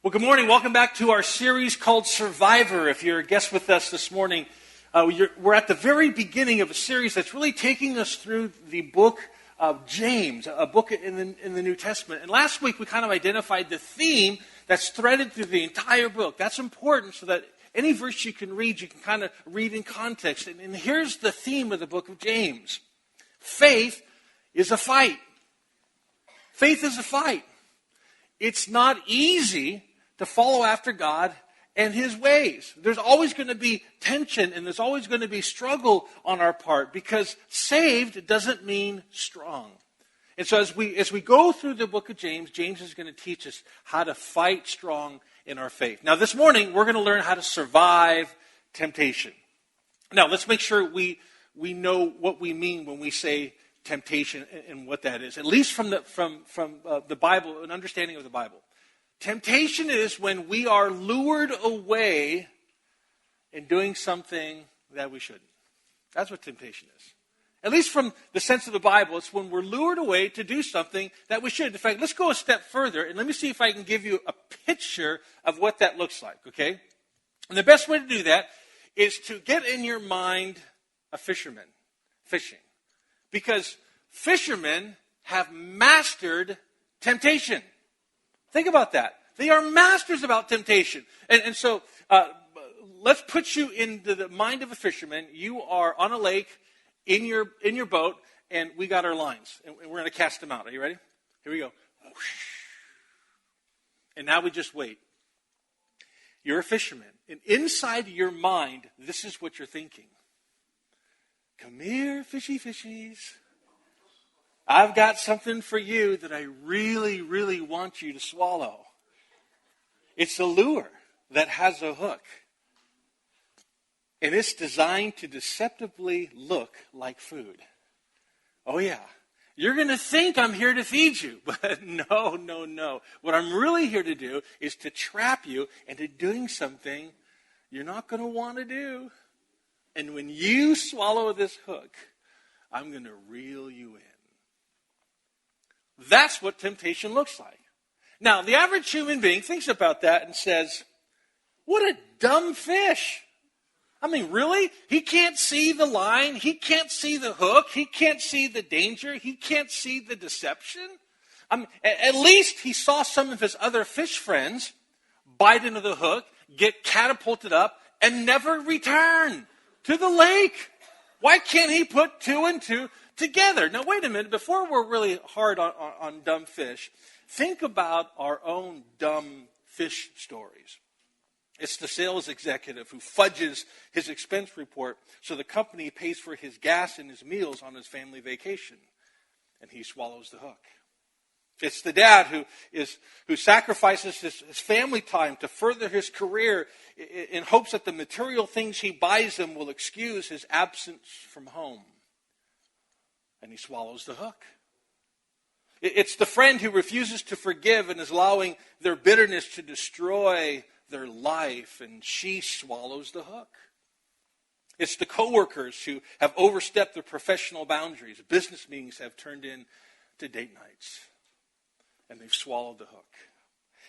Well, good morning. Welcome back to our series called Survivor. If you're a guest with us this morning, we're at the very beginning of a series that's really taking us through the book of James, a book in the New Testament. And last week we kind of identified the theme that's threaded through the entire book. That's important so that any verse you can read kind of read in context. And here's the theme of the book of James. Faith is a fight. Faith is a fight. It's not easy to follow after God and His ways. There's always going to be tension and there's always going to be struggle on our part because saved doesn't mean strong. And so as we go through the book of James, James is going to teach us how to fight strong in our faith. Now this morning, we're going to learn how to survive temptation. Now let's make sure we know what we mean when we say temptation and what that is, at least from the Bible, an understanding of the Bible. Temptation is when we are lured away in doing something that we shouldn't. That's what temptation is. At least from the sense of the Bible, it's when we're lured away to do something that we shouldn't. In fact, let's go a step further, and let me see if I can give you a picture of what that looks like, okay? And the best way to do that is to get in your mind a fisherman fishing. Because fishermen have mastered temptation. Think about that. They are masters about temptation. And so let's put you into the mind of a fisherman. You are on a lake in your boat, and we got our lines. And we're going to cast them out. Are you ready? Here we go. And now we just wait. You're a fisherman. And inside your mind, this is what you're thinking. Come here, fishy fishies. I've got something for you that I really, really want you to swallow. It's a lure that has a hook. And it's designed to deceptively look like food. Oh yeah, you're going to think I'm here to feed you. But no. What I'm really here to do is to trap you into doing something you're not going to want to do. And when you swallow this hook, I'm going to reel you in. That's what temptation looks like. Now, the average human being thinks about that and says, what a dumb fish. I mean, really? He can't see the line. He can't see the hook. He can't see the danger. He can't see the deception. I mean, at least he saw some of his other fish friends bite into the hook, get catapulted up, and never return to the lake. Why can't he put two and two together? Now, wait a minute. Before we're really hard on dumb fish, think about our own dumb fish stories. It's the sales executive who fudges his expense report so the company pays for his gas and his meals on his family vacation, and he swallows the hook. It's the dad who sacrifices his family time to further his career in hopes that the material things he buys him will excuse his absence from home. And he swallows the hook. It's the friend who refuses to forgive and is allowing their bitterness to destroy their life, and she swallows the hook. It's the coworkers who have overstepped their professional boundaries. Business meetings have turned into date nights, and they've swallowed the hook.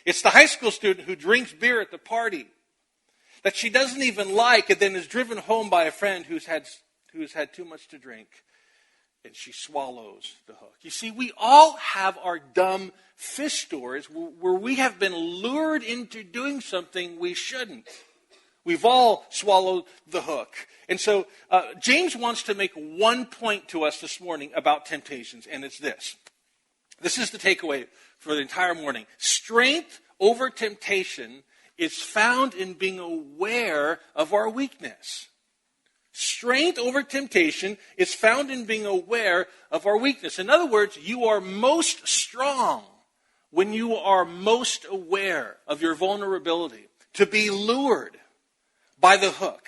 It's the high school student who drinks beer at the party that she doesn't even like and then is driven home by a friend who's had too much to drink. And she swallows the hook. You see, we all have our dumb fish stories where we have been lured into doing something we shouldn't. We've all swallowed the hook. And so James wants to make one point to us this morning about temptations, and it's this. This is the takeaway for the entire morning. Strength over temptation is found in being aware of our weakness. Strength over temptation is found in being aware of our weakness. In other words, you are most strong when you are most aware of your vulnerability to be lured by the hook.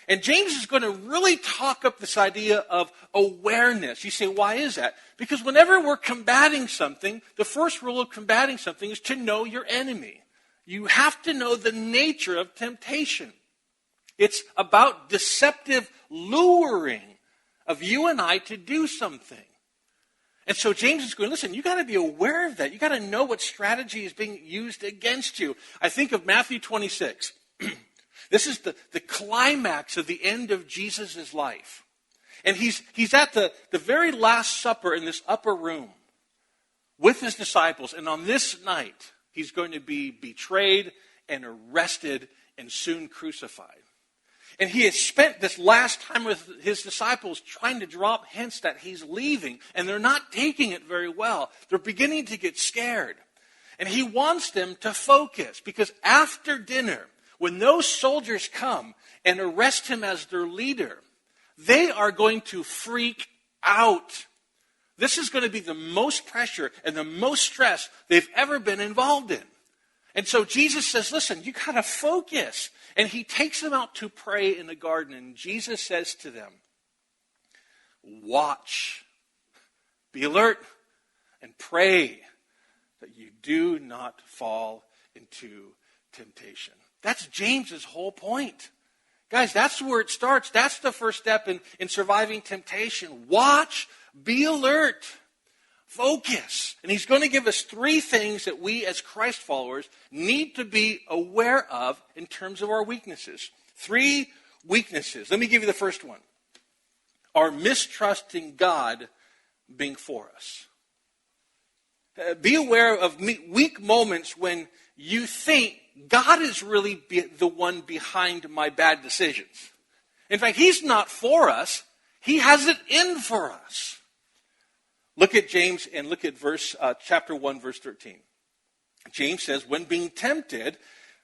And James is going to really talk up this idea of awareness. You say, why is that? Because whenever we're combating something, the first rule of combating something is to know your enemy. You have to know the nature of temptation. It's about deceptive luring of you and I to do something. And so James is going, listen, you got to be aware of that. You got to know what strategy is being used against you. I think of Matthew 26. This is the climax of the end of Jesus' life. And he's at the very last supper in this upper room with his disciples. And on this night, he's going to be betrayed and arrested and soon crucified. And he has spent this last time with his disciples trying to drop hints that he's leaving. And they're not taking it very well. They're beginning to get scared. And he wants them to focus. Because after dinner, when those soldiers come and arrest him as their leader, they are going to freak out. This is going to be the most pressure and the most stress they've ever been involved in. And so Jesus says, listen, you got to focus. And he takes them out to pray in the garden. And Jesus says to them, watch, be alert, and pray that you do not fall into temptation. That's James's whole point. Guys, that's where it starts. That's the first step in surviving temptation. Watch, be alert, focus. And he's going to give us 3 things that we as Christ followers need to be aware of in terms of our weaknesses. 3 weaknesses. Let me give you the first one. Our mistrusting God being for us. Be aware of weak moments when you think God is really the one behind my bad decisions. In fact, he's not for us. He has it in for us. Look at James and look at chapter 1, verse 13. James says, when being tempted,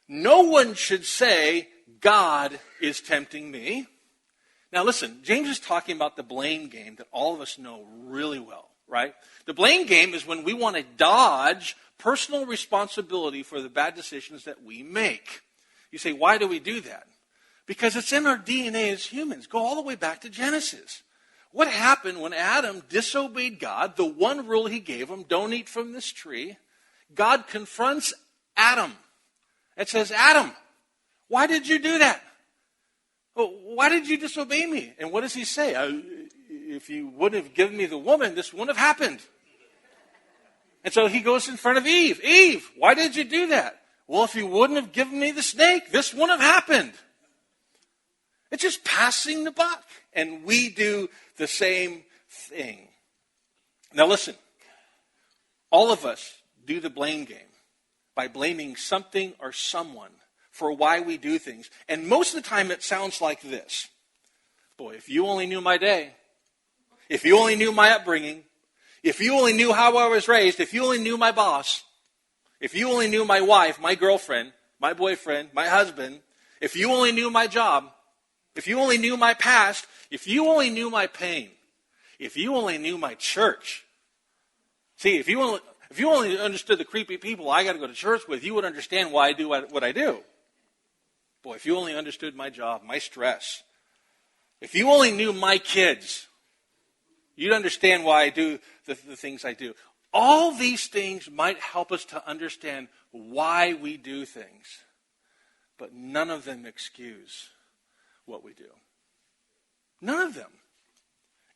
no one should say, God is tempting me. Now listen, James is talking about the blame game that all of us know really well, right? The blame game is when we want to dodge personal responsibility for the bad decisions that we make. You say, why do we do that? Because it's in our DNA as humans. Go all the way back to Genesis. What happened when Adam disobeyed God, the one rule he gave him, don't eat from this tree? God confronts Adam and says, Adam, why did you do that? Why did you disobey me? And what does he say? If you wouldn't have given me the woman, this wouldn't have happened. And so he goes in front of Eve. Eve, why did you do that? Well, if you wouldn't have given me the snake, this wouldn't have happened. It's just passing the buck. And we do the same thing. Now listen, all of us do the blame game by blaming something or someone for why we do things. And most of the time it sounds like this. Boy, if you only knew my day, if you only knew my upbringing, if you only knew how I was raised, if you only knew my boss, if you only knew my wife, my girlfriend, my boyfriend, my husband, if you only knew my job, if you only knew my past, if you only knew my pain, if you only knew my church. See, if you only understood the creepy people I got to go to church with, you would understand why I do what I do. Boy, if you only understood my job, my stress. If you only knew my kids, you'd understand why I do the things I do. All these things might help us to understand why we do things, but none of them excuse what we do. None of them.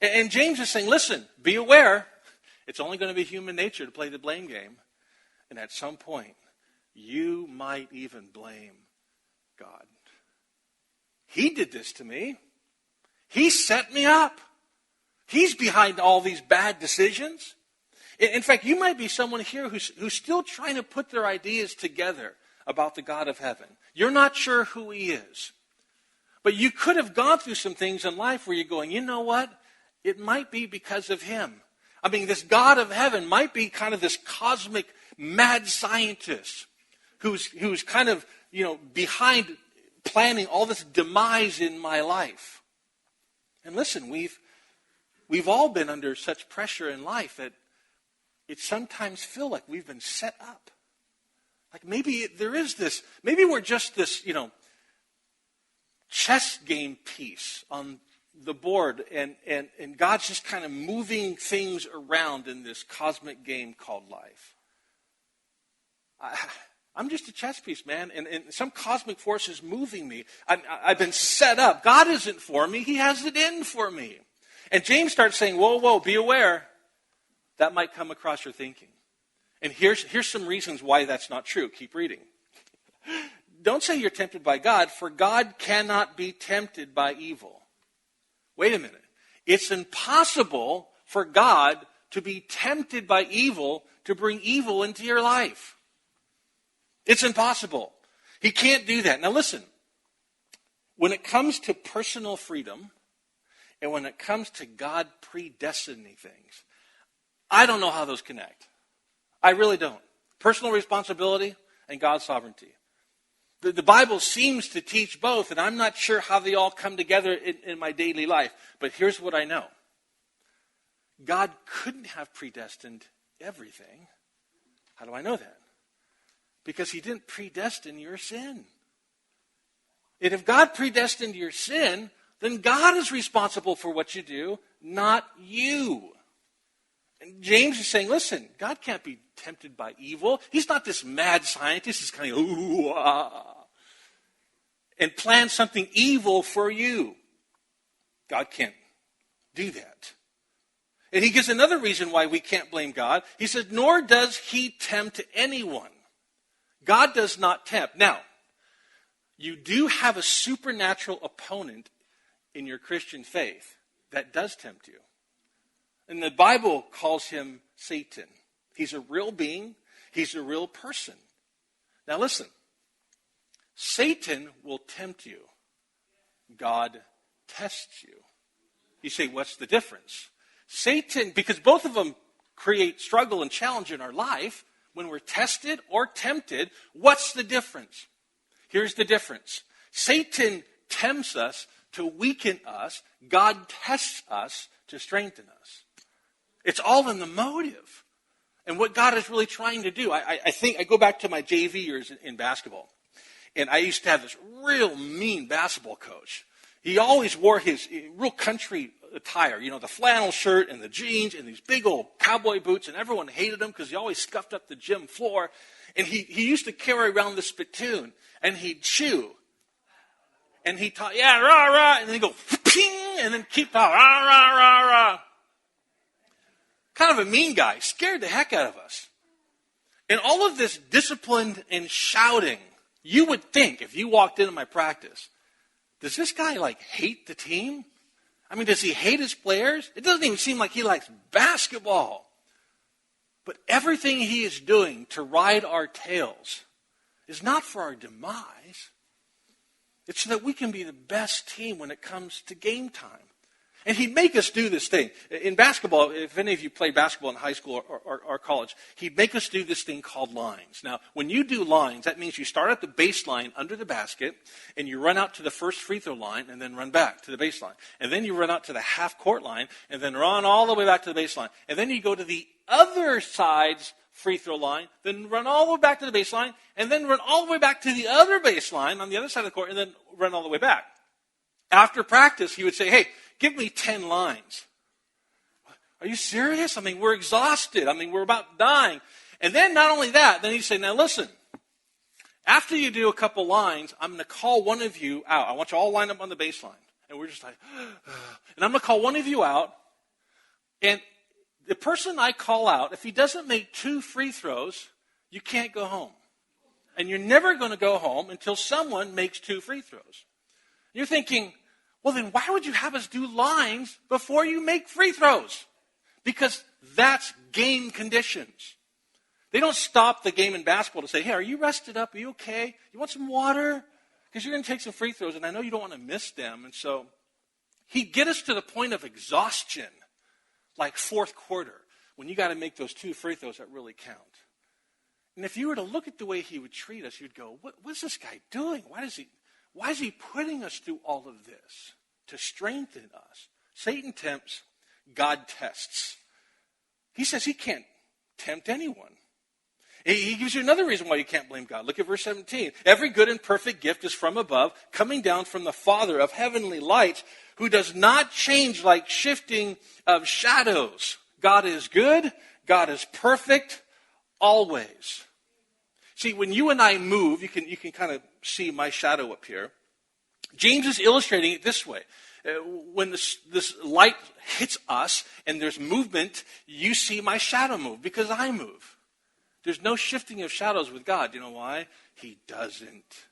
And James is saying, listen, be aware. It's only going to be human nature to play the blame game. And at some point, you might even blame God. He did this to me. He set me up. He's behind all these bad decisions. In fact, you might be someone here who's still trying to put their ideas together about the God of heaven. You're not sure who he is. But you could have gone through some things in life where you're going, you know what? It might be because of him. I mean, this God of heaven might be kind of this cosmic mad scientist who's kind of, behind planning all this demise in my life. And listen, we've all been under such pressure in life that it sometimes feels like we've been set up. Like maybe there is this, maybe we're just this, chess game piece on the board, and God's just kind of moving things around in this cosmic game called life. I'm just a chess piece, man, and some cosmic force is moving me. I've been set up. God isn't for me. He has it in for me. And James starts saying, whoa, be aware. that might come across your thinking. And here's some reasons why that's not true. Keep reading. Don't say you're tempted by God, for God cannot be tempted by evil. Wait a minute. It's impossible for God to be tempted by evil to bring evil into your life. It's impossible. He can't do that. Now listen, when it comes to personal freedom and when it comes to God predestining things, I don't know how those connect. I really don't. Personal responsibility and God's sovereignty. The Bible seems to teach both, and I'm not sure how they all come together in my daily life. But here's what I know. God couldn't have predestined everything. How do I know that? Because he didn't predestine your sin. And if God predestined your sin, then God is responsible for what you do, not you. And James is saying, listen, God can't be tempted by evil. He's not this mad scientist. He's kind of, ooh, ah, and plan something evil for you. God can't do that. And he gives another reason why we can't blame God. He says, nor does he tempt anyone. God does not tempt. Now, you do have a supernatural opponent in your Christian faith that does tempt you. And the Bible calls him Satan. He's a real being. He's a real person. Now listen. Satan will tempt you. God tests you. You say, what's the difference? Satan, because both of them create struggle and challenge in our life, when we're tested or tempted, what's the difference? Here's the difference. Satan tempts us to weaken us. God tests us to strengthen us. It's all in the motive. And what God is really trying to do. I think I go back to my JV years in basketball. And I used to have this real mean basketball coach. He always wore his real country attire, you know, the flannel shirt and the jeans and these big old cowboy boots, and everyone hated him because he always scuffed up the gym floor. And he used to carry around the spittoon, and he'd chew. And he taught, yeah, rah, rah, and then he'd go, ping, and then keep talking, rah, rah, rah, rah. Kind of a mean guy, scared the heck out of us. And all of this discipline and shouting, you would think, if you walked into my practice, does this guy like hate the team? I mean, does he hate his players? It doesn't even seem like he likes basketball. But everything he is doing to ride our tails is not for our demise. It's so that we can be the best team when it comes to game time. And he'd make us do this thing. In basketball, if any of you play basketball in high school or college, he'd make us do this thing called lines. Now, when you do lines, that means you start at the baseline under the basket, and you run out to the first free throw line, and then run back to the baseline. And then you run out to the half-court line, and then run all the way back to the baseline. And then you go to the other side's free throw line, then run all the way back to the baseline, and then run all the way back to the other baseline on the other side of the court, and then run all the way back. After practice, he would say, hey, give me 10 lines. Are you serious? I mean, we're exhausted. I mean, we're about dying. And then not only that, then he'd say, now listen, after you do a couple lines, I'm going to call one of you out. I want you all lined up on the baseline. And we're just like, and I'm going to call one of you out. And the person I call out, if he doesn't make 2 free throws, you can't go home. And you're never going to go home until someone makes 2 free throws. You're thinking, well, then why would you have us do lines before you make free throws? Because that's game conditions. They don't stop the game in basketball to say, hey, are you rested up? Are you okay? You want some water? Because you're going to take some free throws, and I know you don't want to miss them. And so he'd get us to the point of exhaustion, like fourth quarter, when you got to make those 2 free throws that really count. And if you were to look at the way he would treat us, you'd go, what's this guy doing? Why is he putting us through all of this? To strengthen us. Satan tempts, God tests. He says he can't tempt anyone. He gives you another reason why you can't blame God. Look at verse 17. Every good and perfect gift is from above, coming down from the Father of heavenly lights, who does not change like shifting of shadows. God is good. God is perfect always. See, when you and I move, you can kind of see my shadow up here. James is illustrating it this way. when this light hits us and there's movement, you see my shadow move because I move. There's no shifting of shadows with God. You know why? He doesn't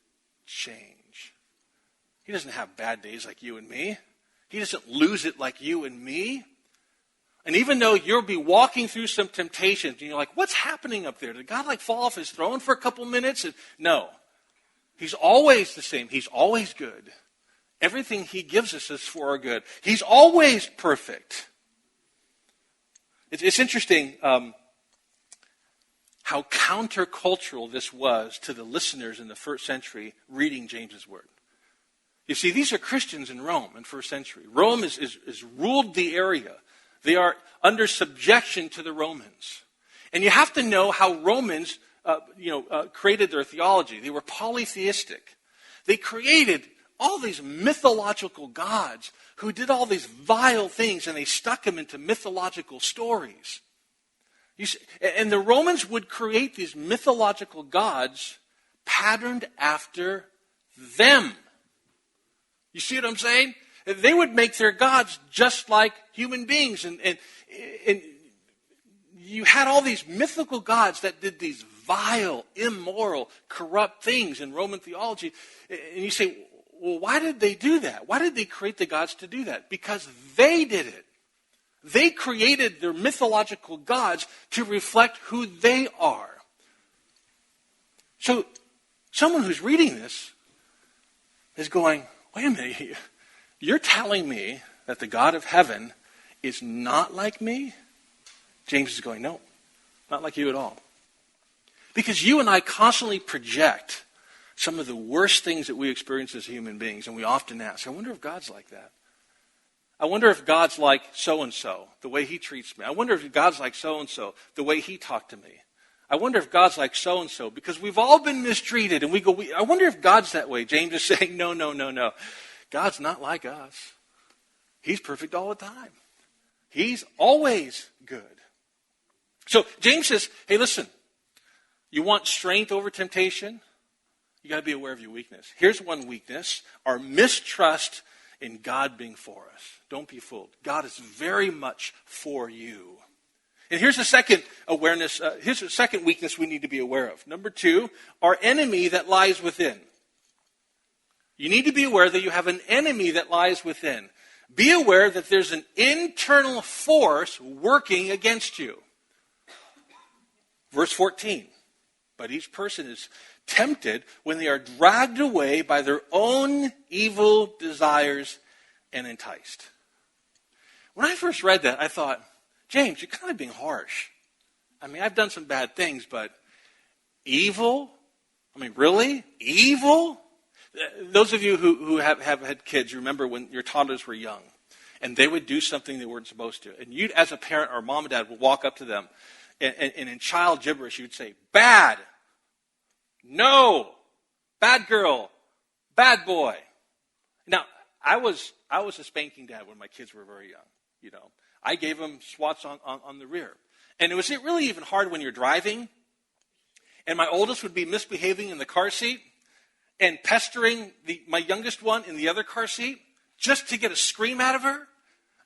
change. He doesn't have bad days like you and me. He doesn't lose it like you and me. And even though you'll be walking through some temptations, and you're like, what's happening up there? Did God fall off his throne for a couple minutes? No. He's always the same. He's always good. Everything he gives us is for our good. He's always perfect. It's interesting how countercultural this was to the listeners in the first century reading James's word. You see, these are Christians in Rome in first century. Rome is ruled the area. They are under subjection to the Romans. And you have to know how Romans created their theology. They were polytheistic. They created all these mythological gods who did all these vile things, and they stuck them into mythological stories. You see, and the Romans would create these mythological gods patterned after them. You see what I'm saying? They would make their gods just like human beings. And you had all these mythical gods that did these vile, immoral, corrupt things in Roman theology. And you say, well, why did they do that? Why did they create the gods to do that? Because they did it. They created their mythological gods to reflect who they are. So someone who's reading this is going, wait a minute, you're telling me that the God of heaven is not like me? James is going, no, not like you at all. Because you and I constantly project some of the worst things that we experience as human beings, and we often ask, I wonder if God's like that. I wonder if God's like so-and-so, the way he treats me. I wonder if God's like so-and-so, the way he talked to me. I wonder if God's like so-and-so, because we've all been mistreated, and I wonder if God's that way. James is saying, no. God's not like us. He's perfect all the time. He's always good. So James says, hey, listen, you want strength over temptation? You got to be aware of your weakness. Here's one weakness, our mistrust in God being for us. Don't be fooled. God is very much for you. And here's the second awareness. Here's the second weakness we need to be aware of. Number 2, our enemy that lies within. You need to be aware that you have an enemy that lies within. Be aware that there's an internal force working against you. Verse 14. But each person is tempted when they are dragged away by their own evil desires and enticed. When I first read that, I thought, James, you're kind of being harsh. I mean, I've done some bad things, but evil? I mean, really? Evil? Those of you who have had kids, remember when your toddlers were young, and they would do something they weren't supposed to. And you, as a parent or mom and dad, would walk up to them, and in child gibberish, you'd say, bad, no, bad girl, bad boy. Now, I was a spanking dad when my kids were very young. You know, I gave them swats on the rear. And was it really even hard when you're driving? And my oldest would be misbehaving in the car seat and pestering my youngest one in the other car seat just to get a scream out of her.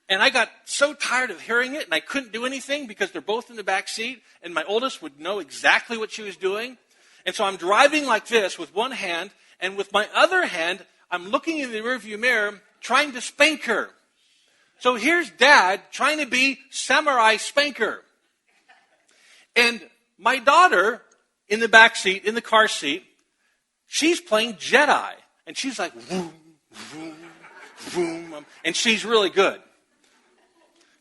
And I got so tired of hearing it, and I couldn't do anything because they're both in the back seat, and my oldest would know exactly what she was doing. And so I'm driving like this with one hand, and with my other hand, I'm looking in the rearview mirror trying to spank her. So here's Dad trying to be samurai spanker. And my daughter in the back seat, in the car seat, she's playing Jedi. And she's like, vroom, vroom, vroom. And she's really good.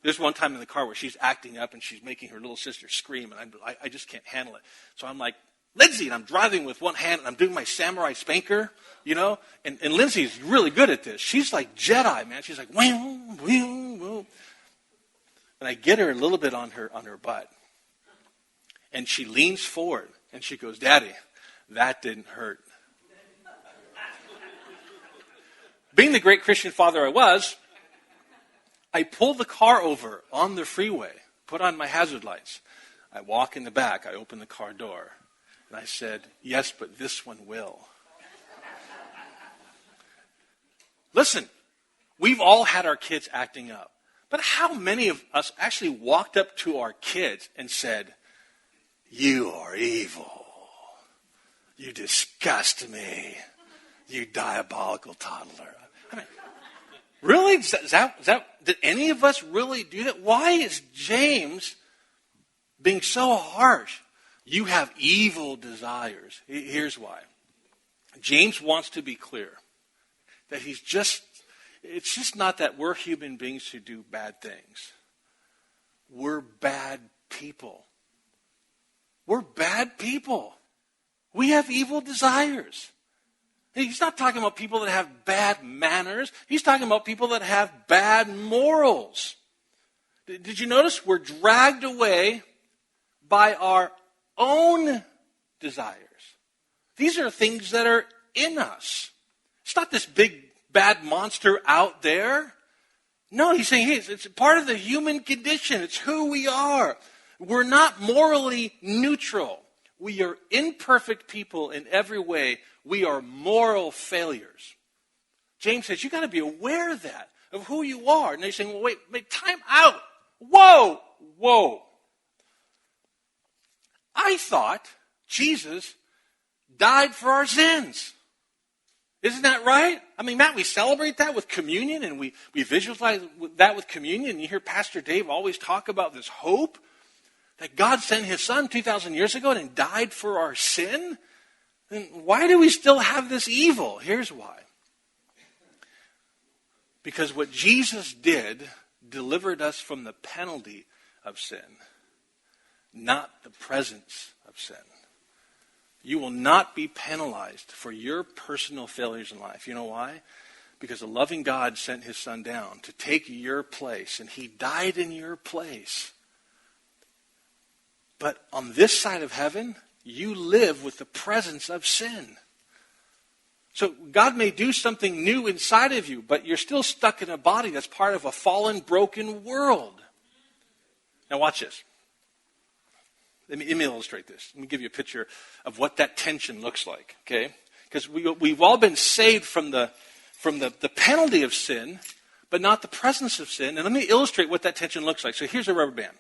There's one time in the car where she's acting up and she's making her little sister scream. And I just can't handle it. So I'm like, Lindsay, and I'm driving with one hand and I'm doing my samurai spanker, you know. And Lindsay's really good at this. She's like Jedi, man. She's like, wham, wham, wham. And I get her a little bit on her butt. And she leans forward and she goes, Daddy, that didn't hurt. Being the great Christian father I was, I pull the car over on the freeway, put on my hazard lights. I walk in the back, I open the car door, and I said, yes, but this one will. Listen, We've all had our kids acting up. But how many of us actually walked up to our kids and said, "You are evil. You disgust me. You diabolical toddler"? I mean, really? Did any of us really do that? Why is James being so harsh? You have evil desires. Here's why. James wants to be clear that it's just not that we're human beings who do bad things. We're bad people. We're bad people. We have evil desires. He's not talking about people that have bad manners. He's talking about people that have bad morals. Did you notice we're dragged away by our own desires? These are things that are in us. It's not this big bad monster out there. No, he's saying, hey, it's part of the human condition. It's who we are. We're not morally neutral. We are imperfect people in every way. We are moral failures. James says, you got to be aware of that, of who you are. And they're saying, well, wait, time out. Whoa. I thought Jesus died for our sins. Isn't that right? I mean, Matt, we celebrate that with communion, and we visualize that with communion. And you hear Pastor Dave always talk about this hope that God sent his son 2,000 years ago and died for our sin. Then why do we still have this evil? Here's why. Because what Jesus did delivered us from the penalty of sin, not the presence of sin. You will not be penalized for your personal failures in life. You know why? Because a loving God sent his son down to take your place, and he died in your place. But on this side of heaven, you live with the presence of sin. So God may do something new inside of you, but you're still stuck in a body that's part of a fallen, broken world. Now watch this. Let me illustrate this. Let me give you a picture of what that tension looks like, okay? Because we've all been saved from the penalty of sin, but not the presence of sin. And let me illustrate what that tension looks like. So here's a rubber band.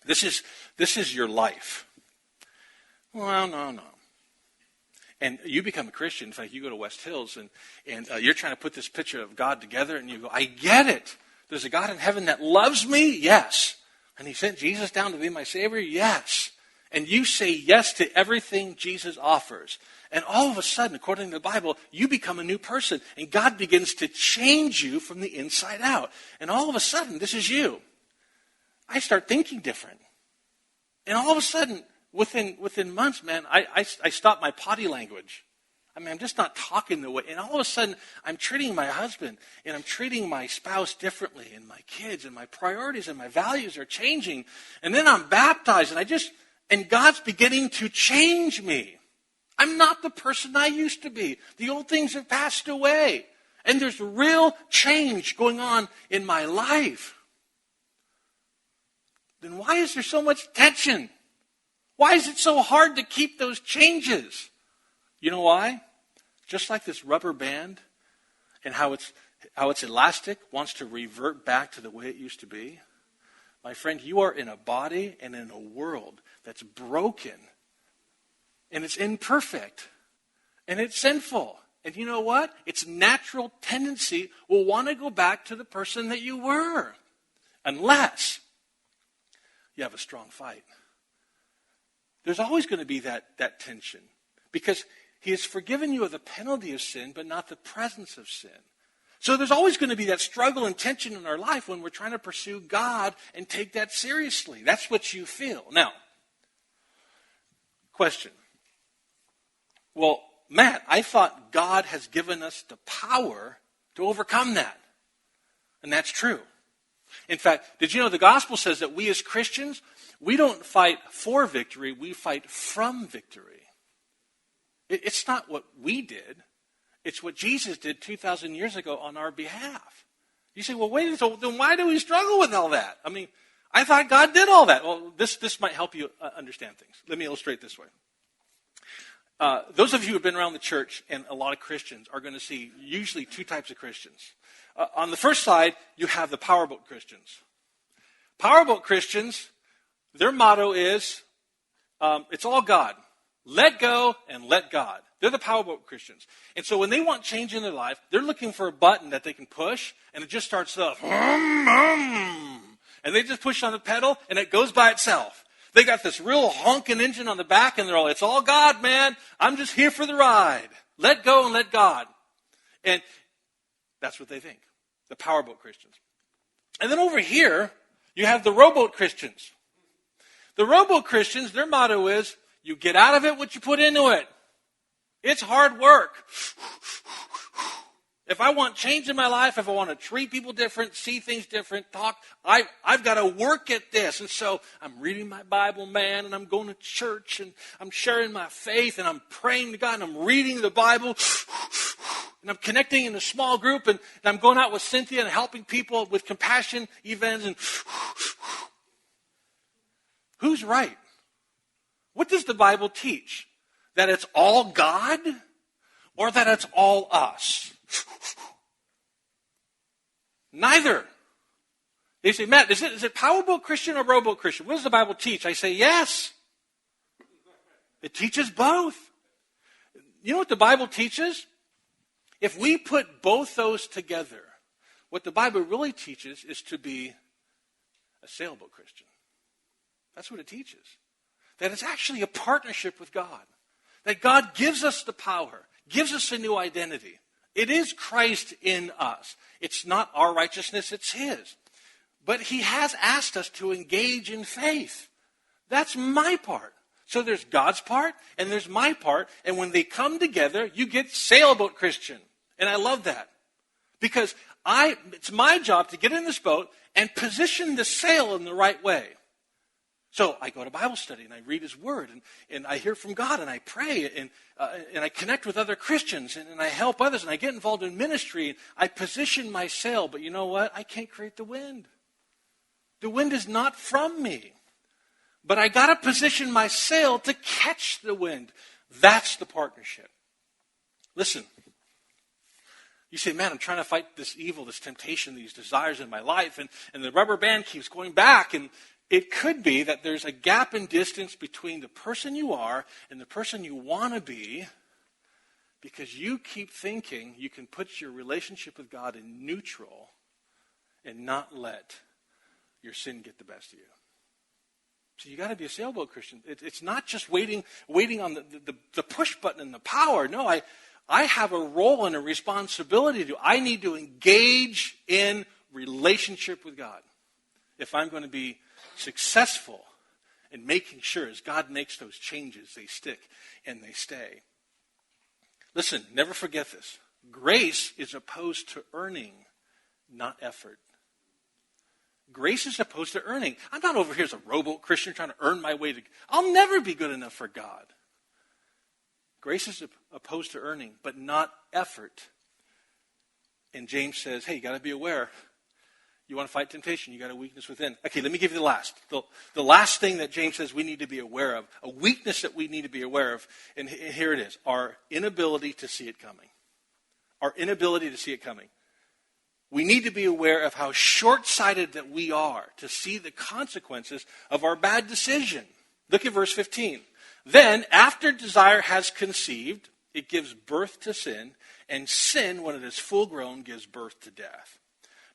This is your life. Well, no. And you become a Christian. In fact, you go to West Hills, and you're trying to put this picture of God together, and you go, I get it. There's a God in heaven that loves me? Yes. And he sent Jesus down to be my Savior? Yes. And you say yes to everything Jesus offers. And all of a sudden, according to the Bible, you become a new person. And God begins to change you from the inside out. And all of a sudden, this is you. I start thinking different. And all of a sudden, within months, man, I stop my potty language. I mean, I'm just not talking the way. And all of a sudden, I'm treating my husband and I'm treating my spouse differently, and my kids and my priorities and my values are changing. And then I'm baptized, and God's beginning to change me. I'm not the person I used to be. The old things have passed away. And there's real change going on in my life. Then why is there so much tension? Why is it so hard to keep those changes? You know why? Just like this rubber band and how it's elastic wants to revert back to the way it used to be. My friend, you are in a body and in a world that's broken. And it's imperfect. And it's sinful. And you know what? Its natural tendency will want to go back to the person that you were. Unless you have a strong fight. There's always going to be that tension. Because he has forgiven you of the penalty of sin, but not the presence of sin. So there's always going to be that struggle and tension in our life when we're trying to pursue God and take that seriously. That's what you feel. Now, question. Well, Matt, I thought God has given us the power to overcome that. And that's true. In fact, did you know the gospel says that we as Christians, we don't fight for victory, we fight from victory. It's not what we did. It's what Jesus did 2,000 years ago on our behalf. You say, well, wait, so then why do we struggle with all that? I mean, I thought God did all that. Well, this might help you understand things. Let me illustrate this way. Those of you who have been around the church and a lot of Christians are going to see usually two types of Christians. On the first side, you have the powerboat Christians. Powerboat Christians, their motto is, it's all God. Let go and let God. They're the powerboat Christians. And so when they want change in their life, they're looking for a button that they can push, and it just starts to, and they just push on the pedal, and it goes by itself. They got this real honking engine on the back, and they're all, it's all God, man. I'm just here for the ride. Let go and let God. And that's what they think, the powerboat Christians. And then over here, you have the rowboat Christians. The rowboat Christians, their motto is, you get out of it what you put into it. It's hard work. If I want change in my life, if I want to treat people different, see things different, talk, I've got to work at this. And so I'm reading my Bible, man, and I'm going to church, and I'm sharing my faith, and I'm praying to God, and I'm reading the Bible, and I'm connecting in a small group, and I'm going out with Cynthia and helping people with compassion events. And who's right? What does the Bible teach? That it's all God or that it's all us? Neither. They say, Matt, is it powerboat Christian or rowboat Christian? What does the Bible teach? I say, yes. It teaches both. You know what the Bible teaches? If we put both those together, what the Bible really teaches is to be a sailboat Christian. That's what it teaches. That it's actually a partnership with God. That God gives us the power, gives us a new identity. It is Christ in us. It's not our righteousness, it's His. But He has asked us to engage in faith. That's my part. So there's God's part and there's my part. And when they come together, you get sailboat Christian. And I love that. Because it's my job to get in this boat and position the sail in the right way. So I go to Bible study and I read His Word and I hear from God and I pray and I connect with other Christians and I help others and I get involved in ministry. And I position my sail, but you know what? I can't create the wind. The wind is not from me. But I got to position my sail to catch the wind. That's the partnership. Listen, you say, man, I'm trying to fight this evil, this temptation, these desires in my life, and the rubber band keeps going back. And it could be that there's a gap in distance between the person you are and the person you want to be because you keep thinking you can put your relationship with God in neutral and not let your sin get the best of you. So you got to be a sailboat Christian. It's not just waiting on the push button and the power. No, I have a role and a responsibility I need to engage in relationship with God if I'm going to be successful in making sure as God makes those changes, they stick and they stay. Listen, never forget this. Grace is opposed to earning, not effort. Grace is opposed to earning. I'm not over here as a rowboat Christian trying to earn my way to... I'll never be good enough for God. Grace is opposed to earning, but not effort. And James says, hey, you got to be aware. You want to fight temptation, you got a weakness within. Okay, let me give you the last. The last thing that James says we need to be aware of, a weakness that we need to be aware of, and here it is, our inability to see it coming. Our inability to see it coming. We need to be aware of how short-sighted that we are to see the consequences of our bad decision. Look at verse 15. Then, after desire has conceived, it gives birth to sin, and sin, when it is full grown, gives birth to death.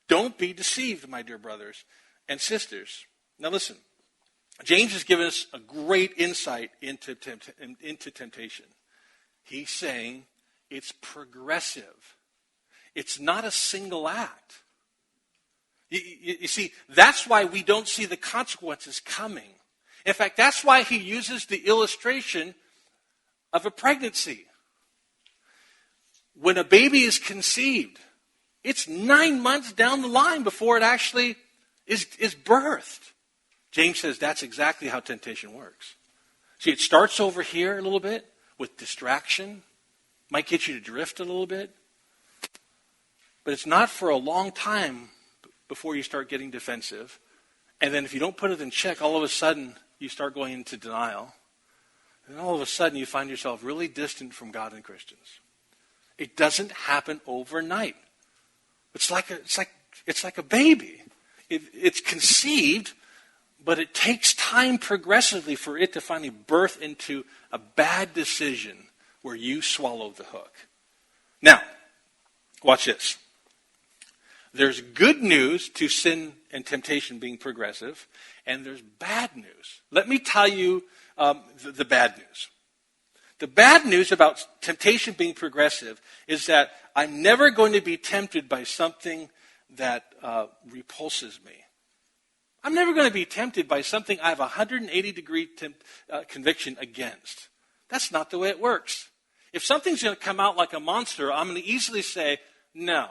Don't be deceived, my dear brothers and sisters. Now listen, James has given us a great insight into temptation. He's saying it's progressive. It's not a single act. You see, that's why we don't see the consequences coming. In fact, that's why he uses the illustration of a pregnancy. When a baby is conceived, it's 9 months down the line before it actually is birthed. James says that's exactly how temptation works. See, it starts over here a little bit with distraction. Might get you to drift a little bit. But it's not for a long time before you start getting defensive. And then if you don't put it in check, all of a sudden you start going into denial. And all of a sudden you find yourself really distant from God and Christians. It doesn't happen overnight. It's like a baby. It's conceived, but it takes time progressively for it to finally birth into a bad decision where you swallow the hook. Now, watch this. There's good news to sin and temptation being progressive, and there's bad news. Let me tell you the bad news. The bad news about temptation being progressive is that I'm never going to be tempted by something that repulses me. I'm never going to be tempted by something I have a 180-degree conviction against. That's not the way it works. If something's going to come out like a monster, I'm going to easily say, no,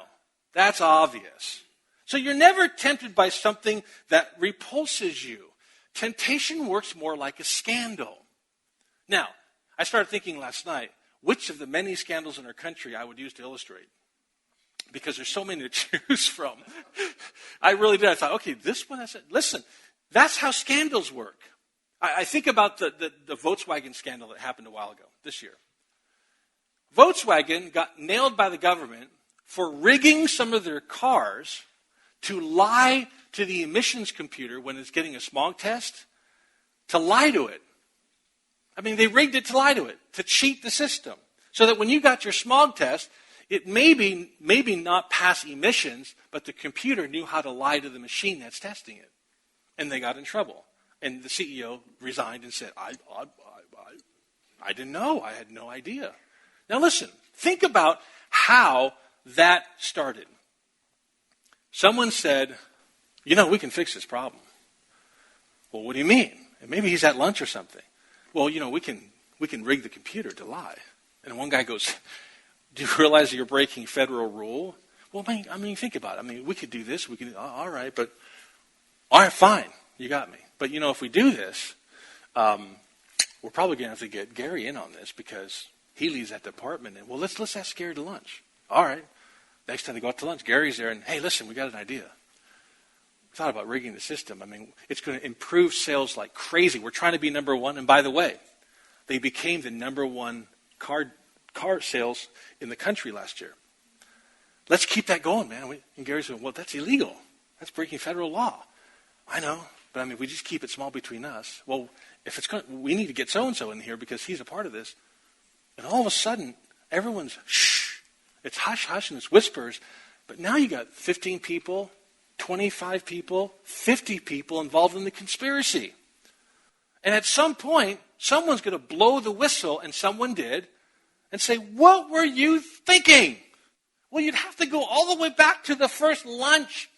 that's obvious. So you're never tempted by something that repulses you. Temptation works more like a scandal. Now, I started thinking last night, which of the many scandals in our country I would use to illustrate. Because there's so many to choose from. I really did. I thought, okay, this one, listen, that's how scandals work. I think about the Volkswagen scandal that happened a while ago, this year. Volkswagen got nailed by the government for rigging some of their cars to lie to the emissions computer when it's getting a smog test, to lie to it. I mean, they rigged it to lie to it, to cheat the system. So that when you got your smog test, it maybe not pass emissions, but the computer knew how to lie to the machine that's testing it. And they got in trouble. And the CEO resigned and said, I didn't know. I had no idea. Now listen, think about how that started. Someone said, we can fix this problem. Well, what do you mean? And maybe he's at lunch or something. Well, we can rig the computer to lie. And one guy goes, do you realize you're breaking federal rule? Well, I mean, think about it. We could do this. We can. All right, but all right, fine. You got me. But if we do this, we're probably going to have to get Gary in on this because he leads that department. And let's ask Gary to lunch. All right. Next time they go out to lunch, Gary's there, and hey, listen, we got an idea. We thought about rigging the system. It's going to improve sales like crazy. We're trying to be number one. And by the way, they became the number one car sales in the country last year. Let's keep that going, man. And Gary said, well, that's illegal. That's breaking federal law. I know, but we just keep it small between us. Well, if we need to get so-and-so in here because he's a part of this. And all of a sudden, everyone's shh. It's hush-hush and it's whispers. But now you got 15 people, 25 people, 50 people involved in the conspiracy. And at some point, someone's going to blow the whistle, and someone did, and say, what were you thinking? Well, you'd have to go all the way back to the first lunch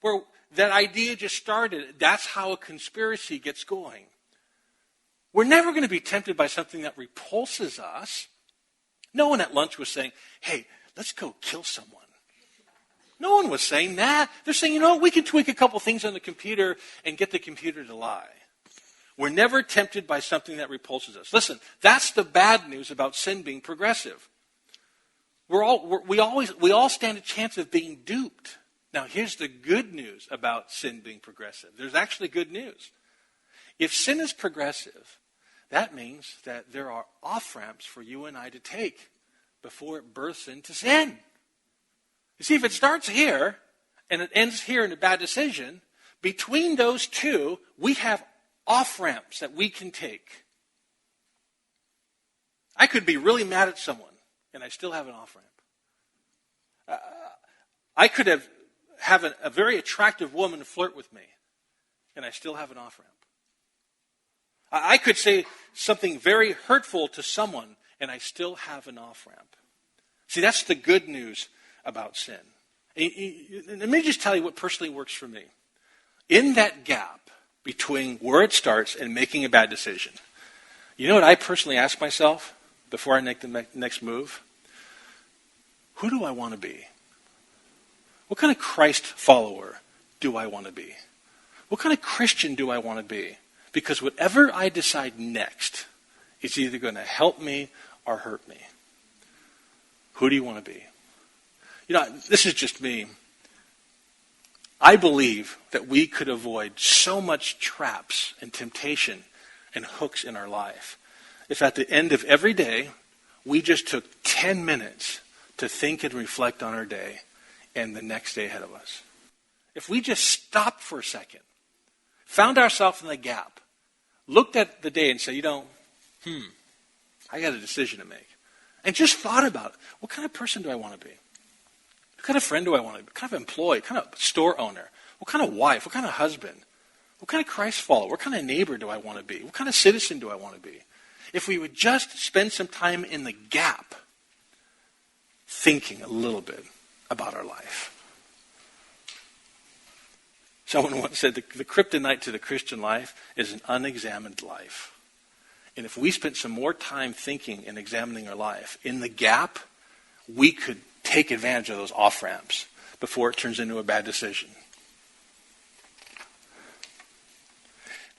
where that idea just started. That's how a conspiracy gets going. We're never going to be tempted by something that repulses us. No one at lunch was saying, hey, let's go kill someone. No one was saying that. They're saying, we can tweak a couple things on the computer and get the computer to lie. We're never tempted by something that repulses us. Listen, that's the bad news about sin being progressive. We all stand a chance of being duped. Now, here's the good news about sin being progressive. There's actually good news. If sin is progressive, that means that there are off-ramps for you and I to take before it bursts into sin. You see, if it starts here and it ends here in a bad decision, between those two, we have off-ramps that we can take. I could be really mad at someone, and I still have an off-ramp. I could have a very attractive woman flirt with me, and I still have an off-ramp. I could say something very hurtful to someone, and I still have an off-ramp. See, that's the good news about sin. Let me just tell you what personally works for me. In that gap between where it starts and making a bad decision, you know what I personally ask myself before I make the next move? Who do I want to be? What kind of Christ follower do I want to be? What kind of Christian do I want to be? Because whatever I decide next is either going to help me or hurt me. Who do you want to be? This is just me. I believe that we could avoid so much traps and temptation and hooks in our life if at the end of every day, we just took 10 minutes to think and reflect on our day and the next day ahead of us. If we just stopped for a second, found ourselves in the gap, looked at the day and said, I got a decision to make. And just thought about it. What kind of person do I want to be? What kind of friend do I want to be? What kind of employee? What kind of store owner? What kind of wife? What kind of husband? What kind of Christ follower? What kind of neighbor do I want to be? What kind of citizen do I want to be? If we would just spend some time in the gap thinking a little bit about our life. Someone once said the kryptonite to the Christian life is an unexamined life. And if we spent some more time thinking and examining our life in the gap, we could take advantage of those off-ramps before it turns into a bad decision.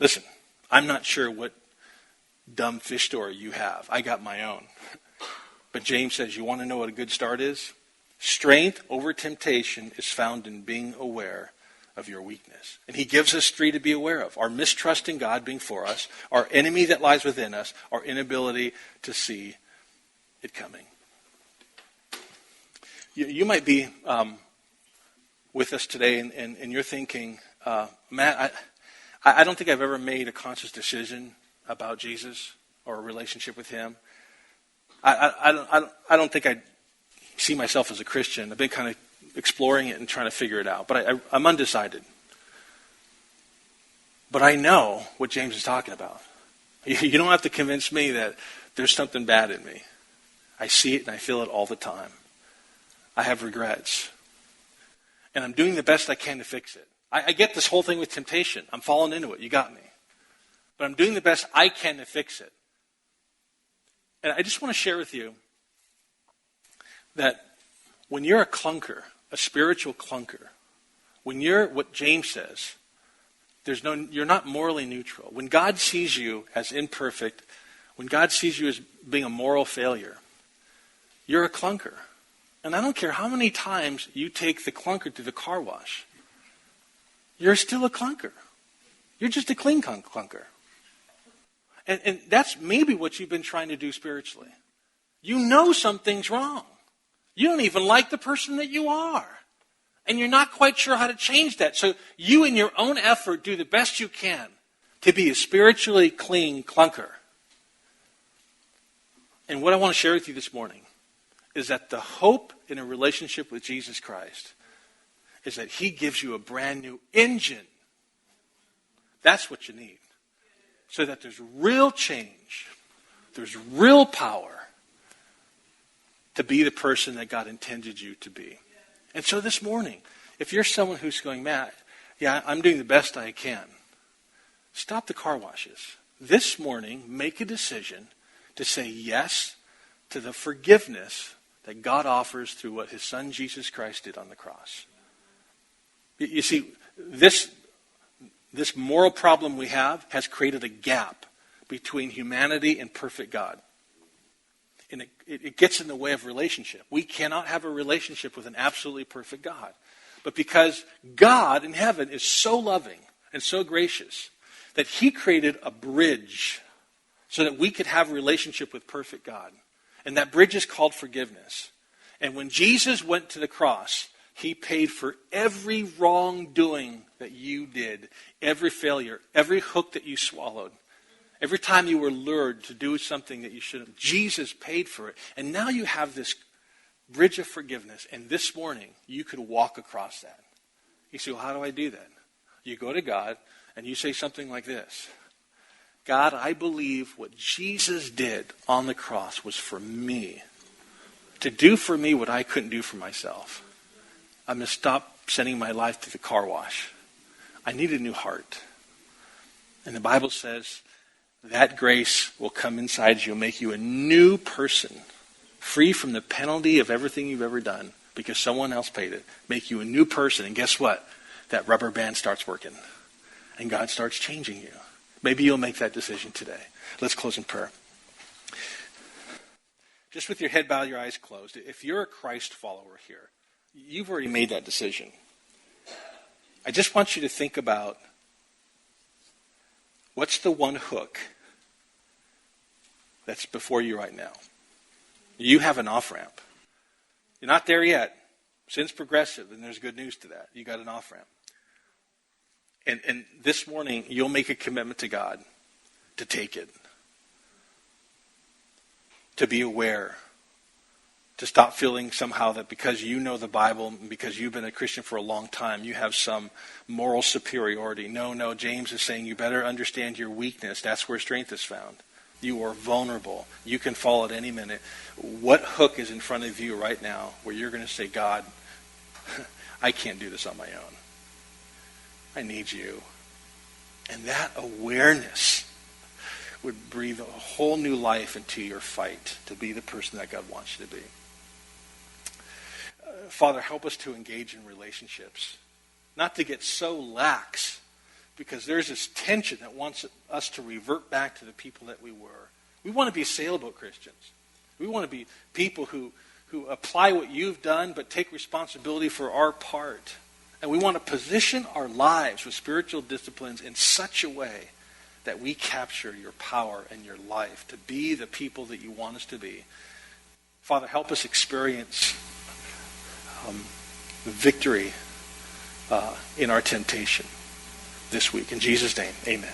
Listen, I'm not sure what dumb fish story you have. I got my own. But James says, you want to know what a good start is? Strength over temptation is found in being aware of your weakness. And he gives us 3 to be aware of. Our mistrust in God being for us, our enemy that lies within us, our inability to see it coming. You might be with us today and you're thinking, Matt, I don't think I've ever made a conscious decision about Jesus or a relationship with him. I don't think I see myself as a Christian. I've been kind of exploring it and trying to figure it out. But I'm undecided. But I know what James is talking about. You don't have to convince me that there's something bad in me. I see it and I feel it all the time. I have regrets. And I'm doing the best I can to fix it. I get this whole thing with temptation. I'm falling into it. You got me. But I'm doing the best I can to fix it. And I just want to share with you that when you're a clunker, a spiritual clunker, when you're what James says, you're not morally neutral. When God sees you as imperfect, when God sees you as being a moral failure, you're a clunker. And I don't care how many times you take the clunker to the car wash. You're still a clunker. You're just a clean clunker. And that's maybe what you've been trying to do spiritually. You know something's wrong. You don't even like the person that you are. And you're not quite sure how to change that. So you in your own effort do the best you can to be a spiritually clean clunker. And what I want to share with you this morning is that the hope in a relationship with Jesus Christ is that he gives you a brand new engine. That's what you need. So that there's real change, there's real power to be the person that God intended you to be. And so this morning, if you're someone who's going, Matt, yeah, I'm doing the best I can, stop the car washes. This morning, make a decision to say yes to the forgiveness that God offers through what his son Jesus Christ did on the cross. You see, this moral problem we have has created a gap between humanity and perfect God. And it gets in the way of relationship. We cannot have a relationship with an absolutely perfect God. But because God in heaven is so loving and so gracious that he created a bridge so that we could have a relationship with perfect God. And that bridge is called forgiveness. And when Jesus went to the cross, he paid for every wrongdoing that you did, every failure, every hook that you swallowed, every time you were lured to do something that you shouldn't. Jesus paid for it. And now you have this bridge of forgiveness. And this morning, you could walk across that. You say, well, how do I do that? You go to God and you say something like this. God, I believe what Jesus did on the cross was for me. To do for me what I couldn't do for myself. I'm going to stop sending my life to the car wash. I need a new heart. And the Bible says that grace will come inside you and make you a new person, free from the penalty of everything you've ever done because someone else paid it. Make you a new person. And guess what? That rubber band starts working. And God starts changing you. Maybe you'll make that decision today. Let's close in prayer. Just with your head bowed, your eyes closed. If you're a Christ follower here, you've already made that decision. I just want you to think about what's the one hook that's before you right now. You have an off-ramp. You're not there yet. Sin's progressive, and there's good news to that. You got an off-ramp. And this morning, you'll make a commitment to God to take it. To be aware. To stop feeling somehow that because you know the Bible and because you've been a Christian for a long time, you have some moral superiority. No, James is saying you better understand your weakness. That's where strength is found. You are vulnerable. You can fall at any minute. What hook is in front of you right now where you're going to say, God, I can't do this on my own. I need you. And that awareness would breathe a whole new life into your fight to be the person that God wants you to be. Father, help us to engage in relationships. Not to get so lax, because there's this tension that wants us to revert back to the people that we were. We want to be sailboat Christians. We want to be people who apply what you've done but take responsibility for our part. And we want to position our lives with spiritual disciplines in such a way that we capture your power and your life to be the people that you want us to be. Father, help us experience victory in our temptation this week. In Jesus' name, amen.